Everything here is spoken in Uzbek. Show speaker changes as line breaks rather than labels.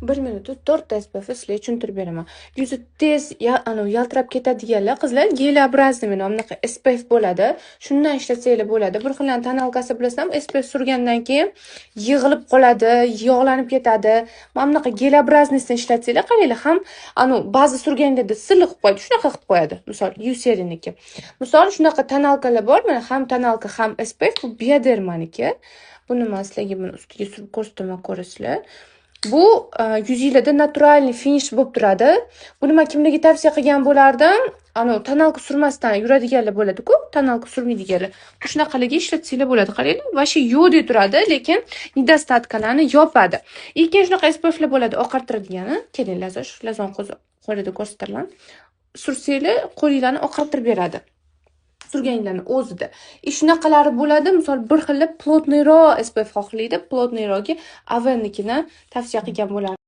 1 minutda 4 ta SPF sizlarga tushuntirib beraman. Yuzi tez yaltirab ketadiganlar qizlar gelobrazniy nomli SPF bo'ladi. Shundan ishlatsanglar bo'ladi. Bir xildan tonalkasi bilasizlarmi? SPF surgandan keyin yig'ilib qoladi, yog'lanib ketadi. Mana bunaqa gelobrazniysini ishlatsanglar, qaranglar, ham ba'zi surganlarda silliq qilib qo'yadi, shunaqa qilib qo'yadi. Misol, Euceriniki. Misol shunaqa tonalkalar bor, mana ham tonalka, ham SPF, bu Biodermaniki. Buni men sizlarga buni ustiga surib ko'rsataman, ko'rasizlar. Bu yuzingizda naturalniy finish bo'lib turadi. Buni men kimlarga tavsiya qilgan bo'lardim? Tonalka surmasdan yuradiganlar bo'ladi-ku, tonalka surmaydiganlar. Shunaqalarga ishlatsanglar bo'ladi. Qaranglar, vashi yo'q turadi, lekin nedostatkalarni yopadi. Keyin shunaqa SPFlar bo'ladi, oqartiradigan. Kelinglar, shu lazon qo'lida ko'rsataman. Sursanglar, qo'linglarni oqartirib beradi. Surganinglarni o'zida. Shunaqalari bo'ladi. Misol, bir xil plotniyroq SPF xohlaydi, plotniyroqga Avennikini tavsiya qilgan bo'lardim.